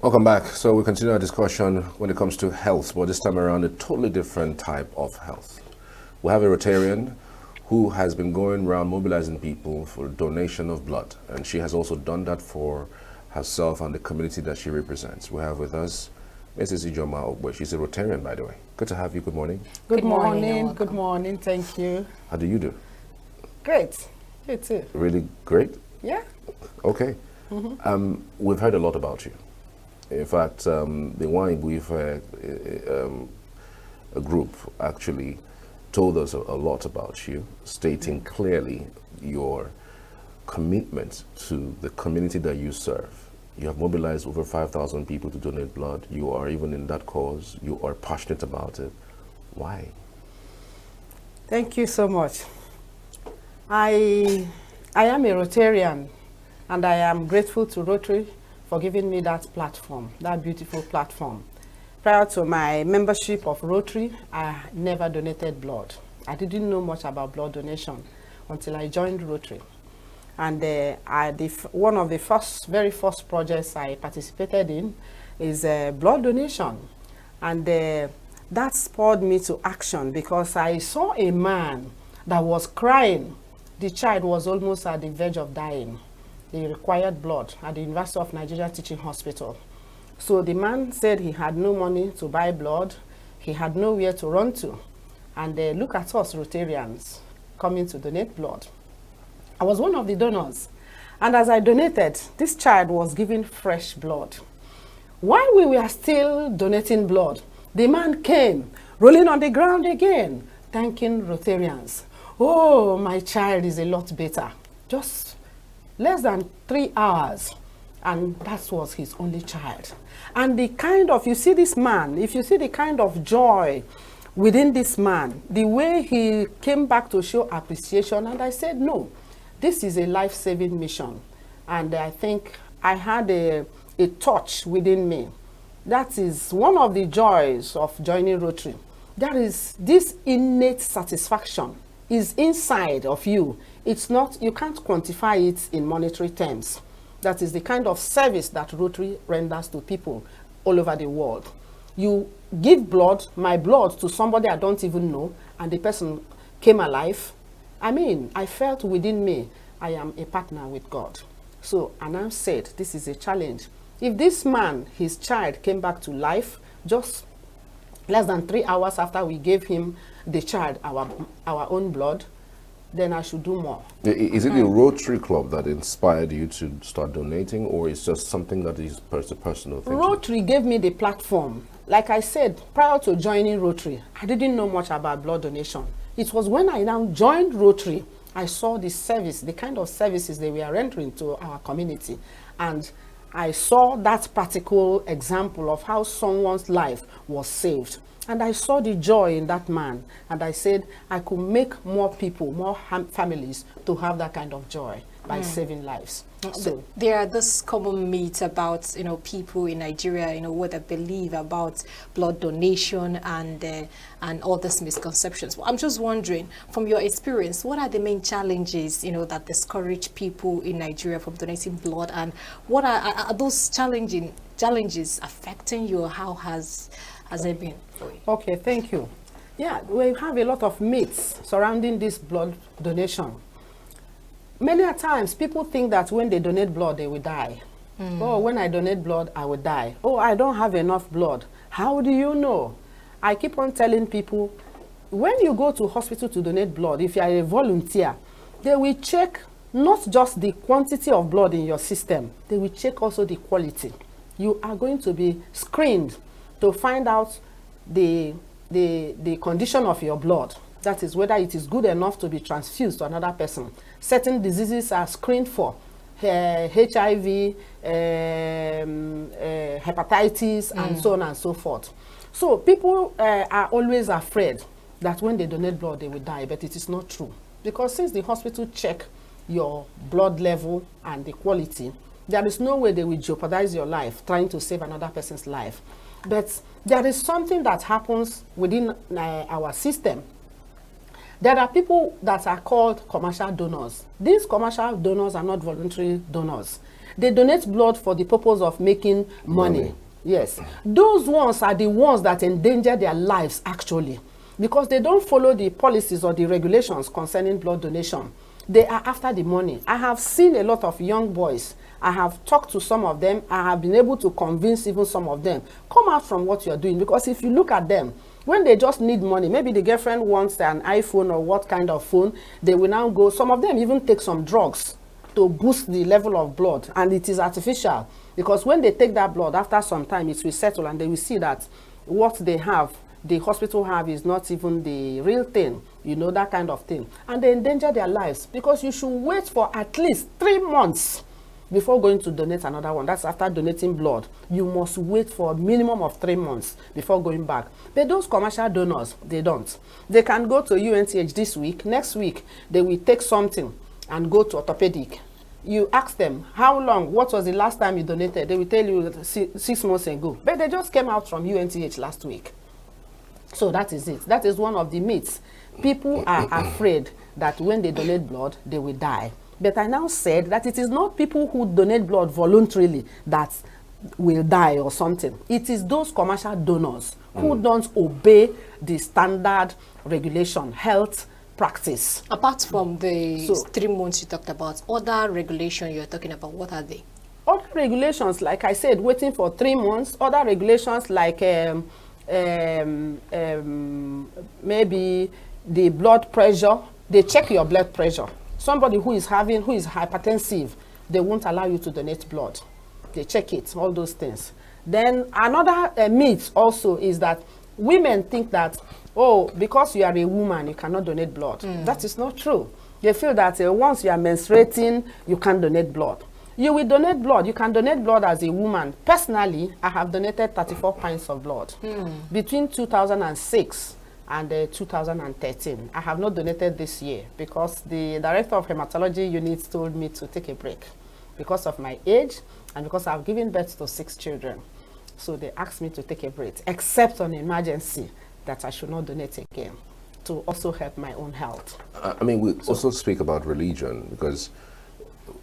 Welcome back. So we continue our discussion when it comes to health, but this time around a totally different type of health. We have a Rotarian who has been going around mobilizing people for donation of blood, and she has also done that for herself and the community that she represents. We have with us Mrs. Ijoma Ogbe. She's a Rotarian, by the way. Good to have you. Good morning. Good morning. Good morning. Thank you. How do you do? Great. You too. Really great? Yeah. Okay. We've heard a lot about you. In fact, the one with a group actually told us a lot about you, stating clearly your commitment to the community that you serve. You have mobilized over 5,000 people to donate blood. You are even in that cause. You are passionate about it. Why? Thank you so much. I am a Rotarian, and I am grateful to Rotary for giving me that platform, that beautiful platform. Prior to my membership of Rotary, I never donated blood. I didn't know much about blood donation until I joined Rotary. And one of the very first projects I participated in is blood donation. And that spurred me to action because I saw a man that was crying. The child was almost at the verge of dying. He required blood at the University of Nigeria Teaching Hospital. So the man said he had no money to buy blood. He had nowhere to run to. And look at us Rotarians coming to donate blood. I was one of the donors. And as I donated, this child was given fresh blood. While we were still donating blood, the man came, rolling on the ground again, thanking Rotarians. Oh, my child is a lot better. Just less than 3 hours. And that was his only child. And the kind of, you see this man, if you see the kind of joy within this man, the way he came back to show appreciation, and I said, no, this is a life-saving mission. And I think I had a touch within me. That is one of the joys of joining Rotary. That is, this innate satisfaction is inside of you. It's not, you can't quantify it in monetary terms. That is the kind of service that Rotary renders to people all over the world. You give blood, my blood, to somebody I don't even know, and the person came alive. I mean, I felt within me, I am a partner with God. So, and I said, this is a challenge. If this man, his child, came back to life just less than 3 hours after we gave him, the child, our own blood, then I should do more. Is it the Rotary Club that inspired you to start donating, or is just something that is a personal thing? Rotary gave me the platform. Like I said, prior to joining Rotary, I didn't know much about blood donation. It was when I now joined Rotary, I saw the service, the kind of services they were rendering to our community. And I saw that practical example of how someone's life was saved. And I saw the joy in that man. And I said I could make more people, more families to have that kind of joy by saving lives. So there are this common myths about, people in Nigeria, what they believe about blood donation and all these misconceptions. Well, I'm just wondering, from your experience, what are the main challenges, that discourage people in Nigeria from donating blood, and what are those challenges affecting you? How has it been for you? Okay, thank you. Yeah, we have a lot of myths surrounding this blood donation. Many a times, people think that when they donate blood, they will die. Oh, when I donate blood, I will die. Oh, I don't have enough blood. How do you know? I keep on telling people, when you go to hospital to donate blood, if you are a volunteer, they will check not just the quantity of blood in your system, they will check also the quality. You are going to be screened to find out the condition of your blood. That is, whether it is good enough to be transfused to another person. Certain diseases are screened for, HIV, hepatitis, and so on and so forth. So people are always afraid that when they donate blood, they will die, but it is not true. Because since the hospital check your blood level and the quality, there is no way they will jeopardize your life trying to save another person's life. But there is something that happens within our system. There are people that are called commercial donors. These commercial donors are not voluntary donors. They donate blood for the purpose of making money. Yes. Those ones are the ones that endanger their lives, actually, because they don't follow the policies or the regulations concerning blood donation. They are after the money. I have seen a lot of young boys. I have talked to some of them. I have been able to convince even some of them, come out from what you're doing. Because if you look at them, when they just need money, maybe the girlfriend wants an iPhone or what kind of phone, they will now go. Some of them even take some drugs to boost the level of blood, and it is artificial. Because when they take that blood, after some time, it will settle, and they will see that what they have, the hospital have, is not even the real thing, you know, that kind of thing. And they endanger their lives, because you should wait for at least 3 months before going to donate another one. That's after donating blood. You must wait for a minimum of 3 months before going back. But those commercial donors, they don't. They can go to UNTH this week. Next week, they will take something and go to orthopedic. You ask them, how long, what was the last time you donated? They will tell you 6 months ago. But they just came out from UNTH last week. So that is it. That is one of the myths. People are afraid that when they donate blood, they will die. But I now said that it is not people who donate blood voluntarily that will die or something. It is those commercial donors who don't obey the standard regulation, health practice. Apart from the 3 months you talked about, other regulation you're talking about, what are they? Other regulations, like I said, waiting for 3 months. Other regulations like maybe the blood pressure. They check your blood pressure. Somebody who is hypertensive, they won't allow you to donate blood. They check it, all those things. Then another myth also is that women think that, oh, because you are a woman, you cannot donate blood. That is not true. They feel that once you are menstruating, you can donate blood. You will donate blood. You can donate blood as a woman. Personally, I have donated 34 pints of blood between 2006 and 2013. I have not donated this year because the director of hematology units told me to take a break because of my age and because I've given birth to 6 children. So they asked me to take a break, except on emergency, that I should not donate again, to also help my own health. I mean, we also speak about religion, because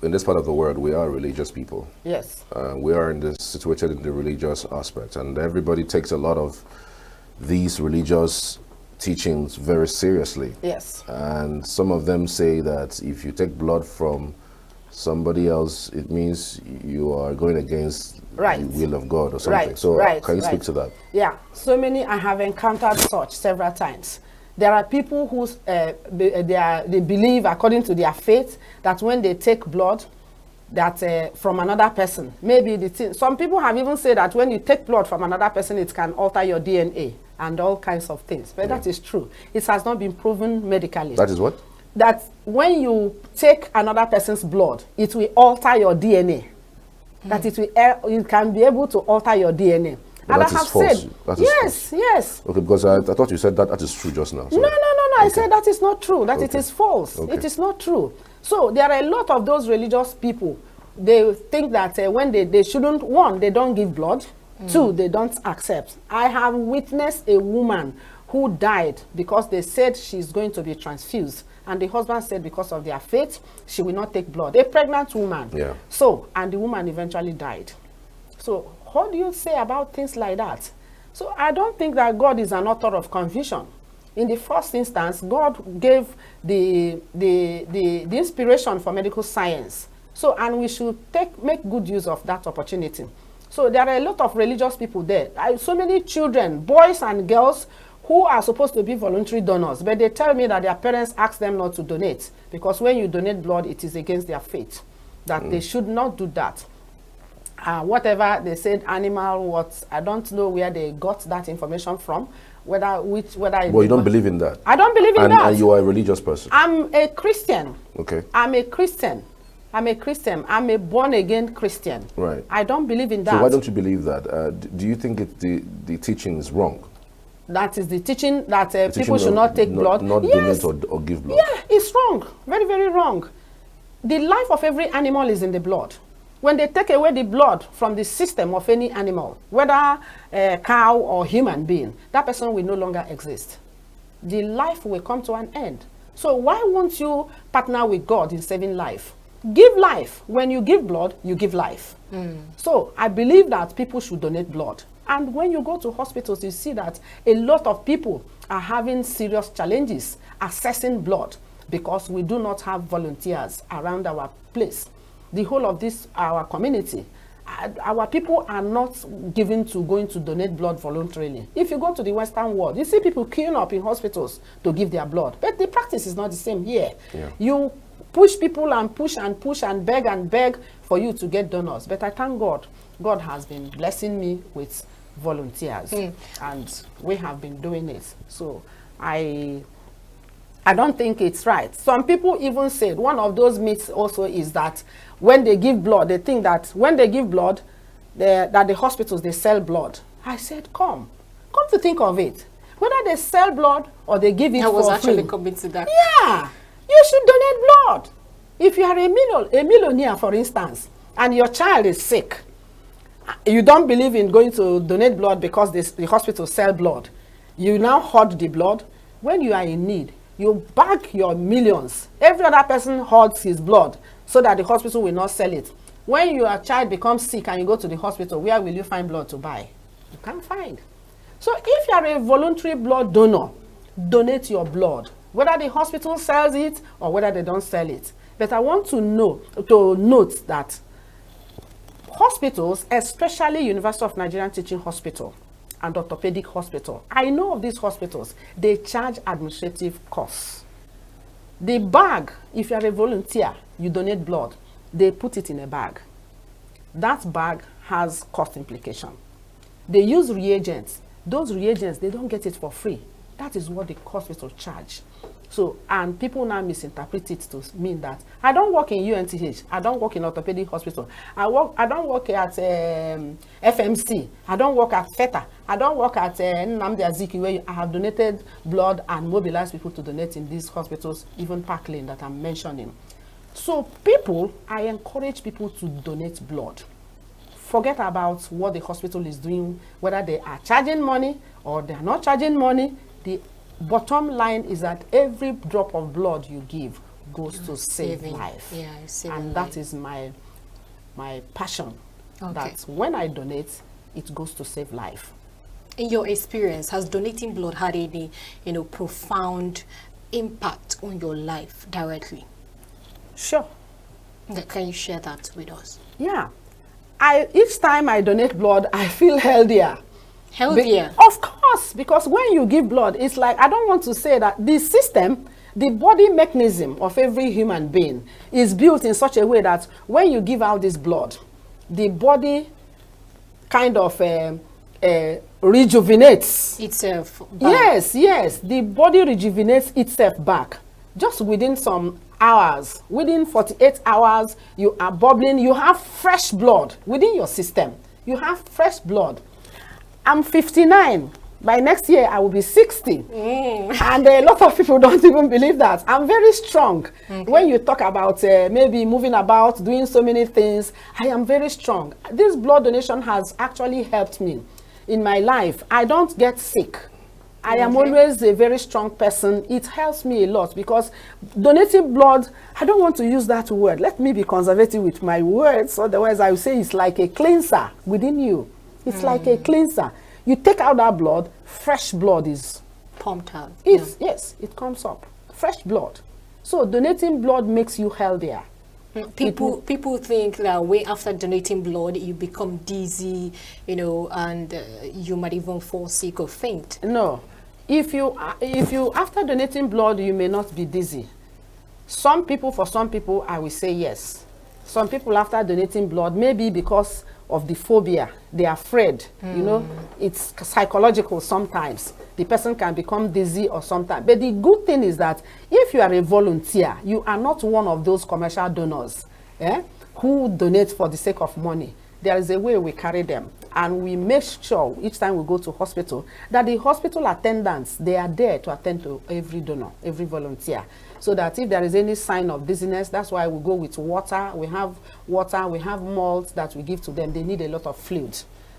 in this part of the world, we are religious people. Yes. We are situated in the religious aspect, and everybody takes a lot of these religious teachings very seriously. Yes. And some of them say that if you take blood from somebody else, it means you are going against the will of God or something. Right. So can you speak to that? Yeah, so many. I have encountered such several times. There are people who they believe, according to their faith, that when they take blood that from another person, maybe some people have even said that when you take blood from another person, it can alter your DNA and all kinds of things. But that is true. It has not been proven medically. That is what? That when you take another person's blood, it will alter your DNA. That it can be able to alter your DNA. But and that I have is false. said, That is yes, false. yes. Okay, because I thought you said that is true just now. No. I said that is not true, that it is false. Okay. It is not true. So there are a lot of those religious people. They think that when they shouldn't, one, they don't give blood. Two, they don't accept. I have witnessed a woman who died because they said she's going to be transfused. And the husband said because of their faith, she will not take blood. A pregnant woman. Yeah. So, and the woman eventually died. So, what do you say about things like that? So, I don't think that God is an author of confusion. In the first instance, God gave the inspiration for medical science. So, and we should make good use of that opportunity. So, there are a lot of religious people there. So many children, boys and girls, who are supposed to be voluntary donors, but they tell me that their parents ask them not to donate because when you donate blood, it is against their faith, that they should not do that. Whatever they said, animal, what, I don't know where they got that information from, whether. Well, you don't believe in that? I don't believe in that. And you are a religious person? I'm a Christian. Okay. I'm a Christian. I'm a born-again Christian. Right. I don't believe in that. So why don't you believe that? Do you think the teaching is wrong? That is the teaching that people should not take blood. Not yes. donate or give blood. Yeah, it's wrong. Very, very wrong. The life of every animal is in the blood. When they take away the blood from the system of any animal, whether a cow or human being, that person will no longer exist. The life will come to an end. So why won't you partner with God in saving life? give life. When you give blood, you give life. So I believe that people should donate blood. And when you go to hospitals, you see that a lot of people are having serious challenges accessing blood because we do not have volunteers around our place. The whole of this, our community, our people are not given to going to donate blood voluntarily. If you go to the Western world, you see people queuing up in hospitals to give their blood. But the practice is not the same here. Yeah. You push people and push and push and beg for you to get donors. But I thank God. God has been blessing me with volunteers. And we have been doing it. So I don't think it's right. Some people even said one of those myths also is that when they give blood, they think that when they give blood, that the hospitals, they sell blood. I said, come to think of it. Whether they sell blood or they give it for free. I was actually coming to that. Yeah, you should donate blood. If you are a millionaire, for instance, and your child is sick, you don't believe in going to donate blood because the hospital sell blood. You now hoard the blood. When you are in need, you bag your millions. Every other person hoards his blood so that the hospital will not sell it. When your child becomes sick and you go to the hospital, where will you find blood to buy? You can't find. So if you are a voluntary blood donor, donate your blood, whether the hospital sells it or whether they don't sell it. But I want to note that hospitals, especially University of Nigerian Teaching Hospital and Orthopedic Hospital, I know of these hospitals, they charge administrative costs. The bag, if you are a volunteer, you donate blood, they put it in a bag. That bag has cost implication. They use reagents. Those reagents, they don't get it for free. That is what the hospital charge. So, and people now misinterpret it to mean that I don't work in UNTH, I don't work in orthopedic hospital, I don't work at FMC, I don't work at FETA, I don't work at Nnamdi Azikiwe, where I have donated blood and mobilized people to donate in these hospitals, even Park Lane that I'm mentioning. So I encourage people to donate blood. Forget about what the hospital is doing, whether they are charging money or they are not charging money. The bottom line is that every drop of blood you give goes to save life. Yeah, and that is my passion. Okay. That when I donate, it goes to save life. In your experience, has donating blood had any, profound impact on your life directly? Sure. Can you share that with us? Yeah. Each time I donate blood, I feel healthier. Healthier? Of course, because when you give blood, it's like, I don't want to say that the system, the body mechanism of every human being is built in such a way that when you give out this blood, the body kind of rejuvenates itself back. Yes, the body rejuvenates itself back. Just within some hours, within 48 hours, you are bubbling, you have fresh blood within your system. You have fresh blood. I'm 59. By next year, I will be 60. And a lot of people don't even believe that. I'm very strong. Okay. When you talk about maybe moving about, doing so many things, I am very strong. This blood donation has actually helped me in my life. I don't get sick. I am always a very strong person. It helps me a lot because donating blood, I don't want to use that word. Let me be conservative with my words. Otherwise, I will say it's like a cleanser within you. It's like a cleanser. You take out that blood, fresh blood is pumped out. Yes, it comes up. Fresh blood. So donating blood makes you healthier. People think that way after donating blood, you become dizzy, and you might even fall sick or faint. No. If you after donating blood, you may not be dizzy. For some people, I will say yes. Some people after donating blood, maybe because of the phobia, they are afraid. It's psychological sometimes. The person can become dizzy or sometimes. But the good thing is that if you are a volunteer, you are not one of those commercial donors who donate for the sake of money. There is a way we carry them. And we make sure each time we go to hospital that the hospital attendants, they are there to attend to every donor, every volunteer. So that if there is any sign of dizziness, that's why we go with water. We have water, we have malt that we give to them. They need a lot of fluid.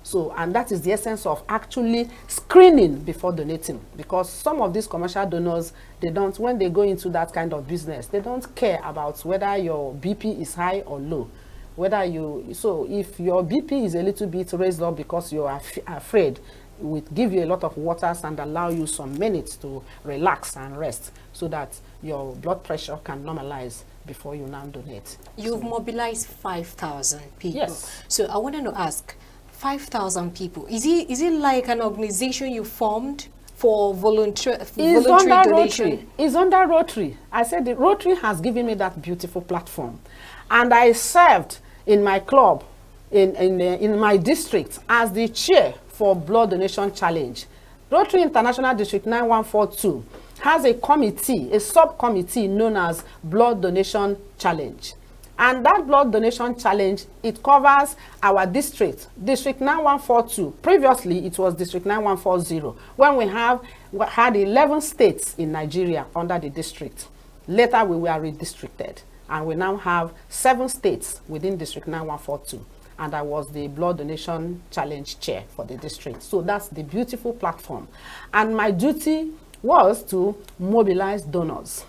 So, and that is the essence of actually screening before donating, because some of these commercial donors, they don't, when they go into that kind of business, they don't care about whether your BP is high or low. Whether you, so if your BP is a little bit raised up because you are afraid, we give you a lot of waters and allow you some minutes to relax and rest so that your blood pressure can normalize before you now donate. You've mobilized 5,000 people. Yes. So I wanted to ask, 5,000 people, is it like an organization you formed for voluntary donation? Rotary. It's under Rotary. I said the Rotary has given me that beautiful platform. And I served in my club, in my district, as the chair for Blood Donation Challenge. Rotary International District 9142 has a committee, a subcommittee known as Blood Donation Challenge. And that Blood Donation Challenge, it covers our district, District 9142. Previously, it was District 9140, when we had 11 states in Nigeria under the district. Later, we were redistricted, and we now have 7 states within District 9142. And I was the Blood Donation Challenge chair for the district. So that's the beautiful platform. And my duty was to mobilize donors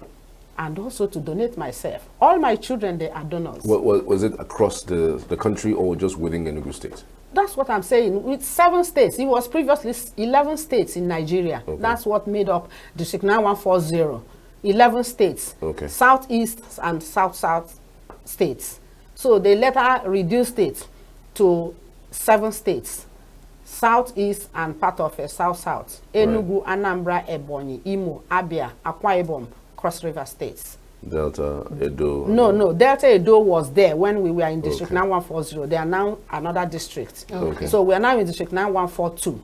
and also to donate myself. All my children, they are donors. Was it across the country or just within Enugu State? That's what I'm saying. With 7 states, it was previously 11 states in Nigeria. Okay. That's what made up District 9140. 11 states. Okay. Southeast and South states. So they later reduced it to 7 states. Southeast and part of South. Enugu, right. Anambra, Ebonyi, Imo, Abia, Akwa Ibom, Cross River states. Delta, Edo. No. Delta Edo was there when we were in District 9140. They are now another district. Okay. So we are now in District 9142.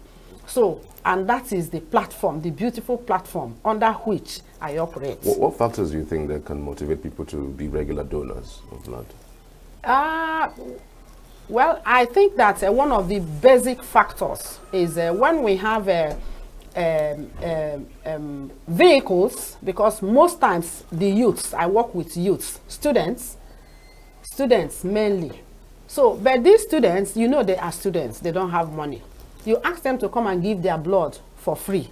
So, and that is the platform, the beautiful platform under which I operate. What factors do you think that can motivate people to be regular donors of blood? Well, I think that one of the basic factors is when we have vehicles, because most times the youths, I work with youths, students mainly. So, but these students, you know, they are students, they don't have money. You ask them to come and give their blood for free,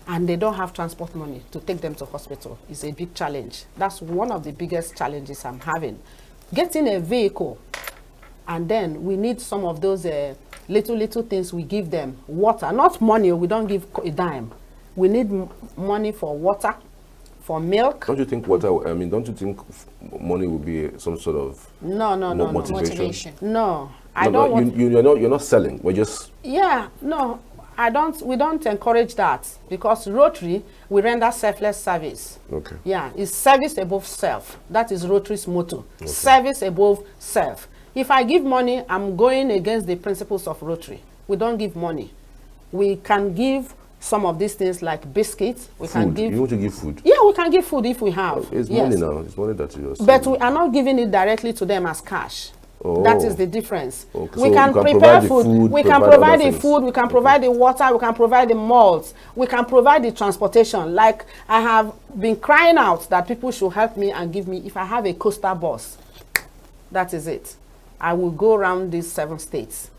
and they don't have transport money to take them to hospital. It's a big challenge. That's one of the biggest challenges I'm having. Getting a vehicle, and then we need some of those little things we give them. Water, not money, we don't give a dime. We need money for water, for milk. Don't you think water, I mean, don't you think money will be some sort of motivation? No, I don't want... You're not selling, we're just... Yeah, no, we don't encourage that, because Rotary, we render selfless service. Okay. Yeah, it's service above self. That is Rotary's motto. Okay. Service above self. If I give money, I'm going against the principles of Rotary. We don't give money. We can give some of these things like biscuits. We can give... You want to give food? Yeah, we can give food if we have. It's money now. It's money that you're... But we are not giving it directly to them as cash. Oh. That is the difference. Okay. We can prepare food. We can provide the food. We can provide the water. We can provide the malts. We can provide the transportation. Like, I have been crying out that people should help me and give me, if I have a coaster bus, that is it. I will go around these 7 states,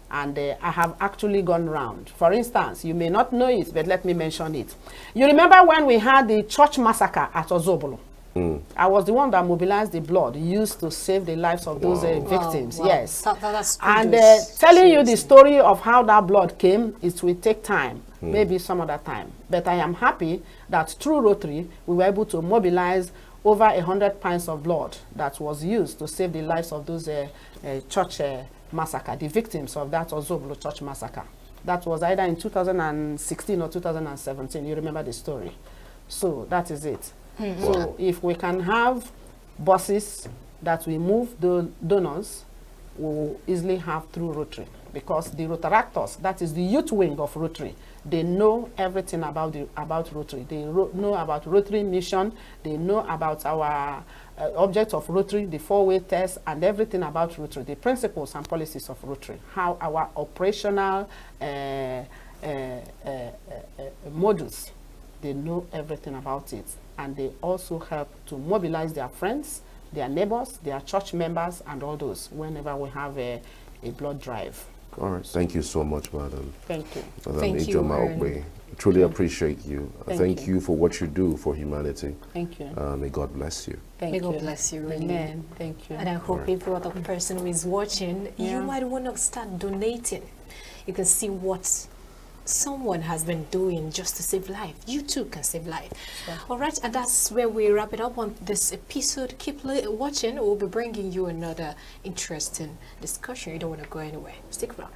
and I have actually gone round. For instance, you may not know it, but let me mention it. You remember when we had the church massacre at Ozobolo? I was the one that mobilized the blood used to save the lives of those victims. Wow. Yes. That's and telling you the story of how that blood came, it will take time, maybe some other time. But I am happy that through Rotary, we were able to mobilize over 100 pints of blood that was used to save the lives of those church massacre, the victims of that Ozobolo church massacre. That was either in 2016 or 2017. You remember the story. So that is it. So if we can have buses that we move the donors, we will easily have through Rotary, because the Rotaractors, that is the youth wing of Rotary, they know everything about Rotary. They know about Rotary mission. They know about our object of Rotary, the 4-way test, and everything about Rotary, the principles and policies of Rotary, how our operational modules, they know everything about it. And they also help to mobilize their friends, their neighbors, their church members, and all those whenever we have a blood drive. All right. Thank you so much, Madam. Thank you. Madam Thank you, Ijoma Aaron. Ogbe. Truly appreciate you. Thank you. you for what you do for humanity. Thank you. May God bless you. Thank May you. God bless you, really. Amen. Thank you. And I hope every other person who is watching, you Yeah. might want to start donating. You can see what someone has been doing just to save life. You too can save life. Sure. All right, and that's where we wrap it up on this episode. Keep watching. We'll be bringing you another interesting discussion. You don't want to go anywhere. Stick around.